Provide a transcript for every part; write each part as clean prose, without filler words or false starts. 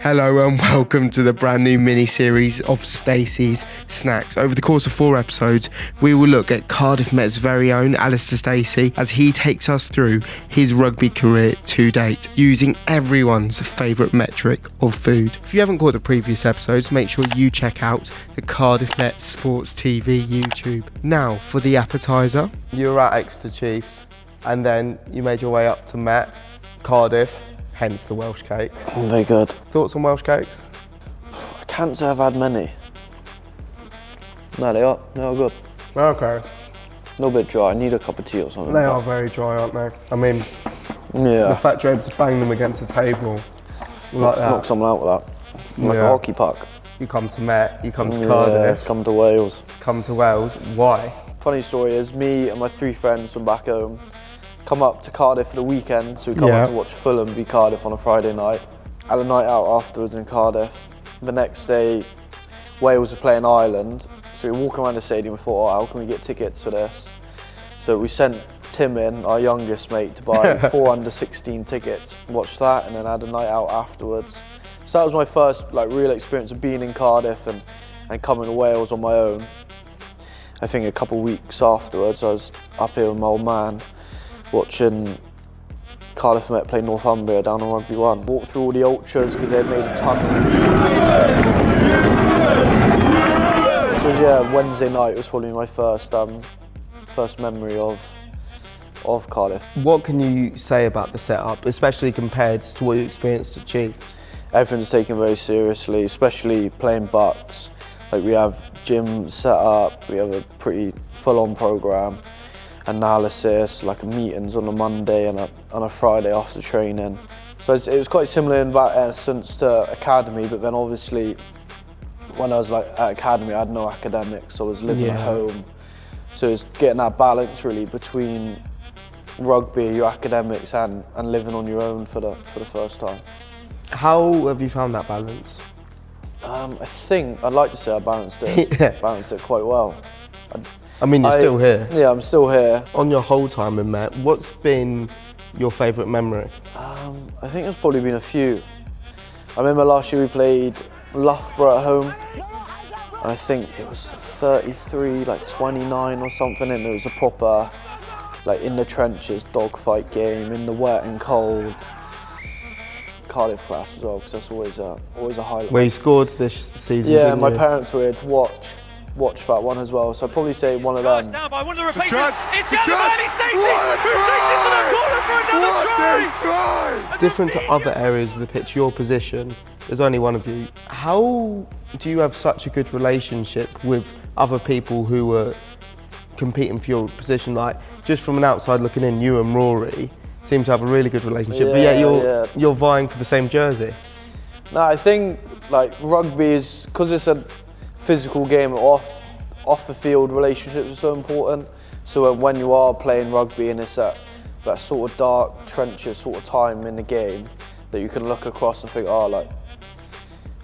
Hello and welcome to the brand new mini-series of Stacey's Snacks. Over the course of 4 episodes, we will look at Cardiff Met's very own Alistair Stacey as he takes us through his rugby career to date, using everyone's favourite metric of food. If you haven't caught the previous episodes, make sure you check out the Cardiff Met Sports TV YouTube. Now for the appetiser. You were at Exeter Chiefs and then you made your way up to Met, Cardiff. Hence the Welsh Cakes. Very good. Thoughts on Welsh Cakes? I can't say I've had many. No, they are good. Okay. A little bit dry, I need a cup of tea or something. They are very dry, aren't they? I mean, yeah. the fact you're able to bang them against the table like that. Knock someone out with that. Like a hockey puck. You come to Met, you come to Cardiff. Come to Wales. Come to Wales. Why? Funny story is, me and my 3 friends from back home come up to Cardiff for the weekend, so we come up to watch Fulham v Cardiff on a Friday night. Had a night out afterwards in Cardiff. The next day, Wales were playing Ireland, so we walk around the stadium and thought, oh, how can we get tickets for this? So we sent Tim in, our youngest mate, to buy 4 under-16 tickets, watched that, and then had a night out afterwards. So that was my first real experience of being in Cardiff and coming to Wales on my own. I think a couple of weeks afterwards, I was up here with my old man, watching Cardiff Met play Northumbria down on Rugby 1. Walked through all the ultras because they had made a ton. So yeah, Wednesday night was probably my first memory of Cardiff. What can you say about the setup, especially compared to what you experienced at Chiefs? Everything's taken very seriously, especially playing Bucks. We have gym set up, we have a pretty full-on programme. Analysis, meetings on a Monday and a Friday after training. So it was quite similar in that essence to academy, but then obviously when I was at academy I had no academics, so I was living at home. So it's getting that balance really between rugby, your academics and living on your own for the first time. How have you found that balance? I think I'd like to say I balanced it quite well. I mean, you're still here. Yeah, I'm still here. On your whole time in Met, what's been your favourite memory? I think there's probably been a few. I remember last year we played Loughborough at home, and I think it was 33-29 or something, and it was a proper, in the trenches, dogfight game, in the wet and cold. Cardiff Clash as well, because that's always a highlight. Where you scored this season, yeah, my parents were here to watch that one as well, so I'd probably say one of them. Now by one of the replacements, it's Stacey who takes it to the corner for another try! Different to other areas of the pitch, your position, there's only one of you. How do you have such a good relationship with other people who are competing for your position? Just from an outside looking in, you and Rory seem to have a really good relationship, but yet you're vying for the same jersey. No, I think rugby is, because it's a physical game, off the field relationships are so important. So when you are playing rugby and it's that sort of dark trenches sort of time in the game, that you can look across and think, oh,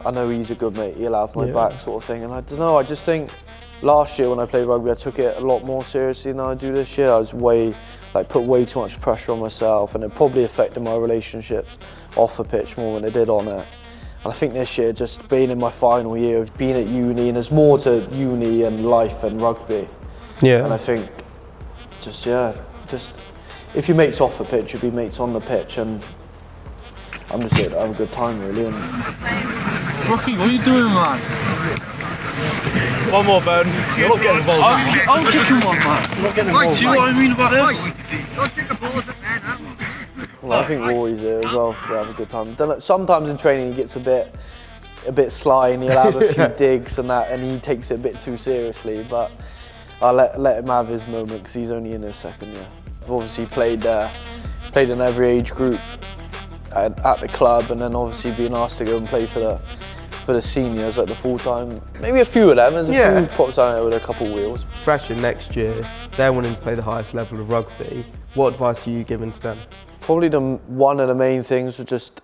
I know he's a good mate, he'll have my back sort of thing. And I don't know, I just think last year when I played rugby I took it a lot more seriously than I do this year. I was put way too much pressure on myself, and it probably affected my relationships off the pitch more than it did on it. And I think this year, just being in my final year of being at uni, and there's more to uni and life and rugby. Yeah. And I think, just if your mates off the pitch, you'll be mates on the pitch, and I'm just here to have a good time really. And Rocky, what are you doing, man? One more, Ben. You're not getting involved. I'm kicking one, man. You're not getting involved. See what I mean about this? Don't kick the balls at men, huh? Well, I think Rory's here as well to have a good time. Sometimes in training he gets a bit sly and he'll have a few digs and that, and he takes it a bit too seriously. But I'll let him have his moment because he's only in his second year. I've obviously played in every age group at the club, and then obviously being asked to go and play for the seniors the full time. Maybe a few of them. There's a few pops out there with a couple of wheels. Fresh in next year, they're wanting to play the highest level of rugby. What advice are you giving to them? Probably one of the main things was just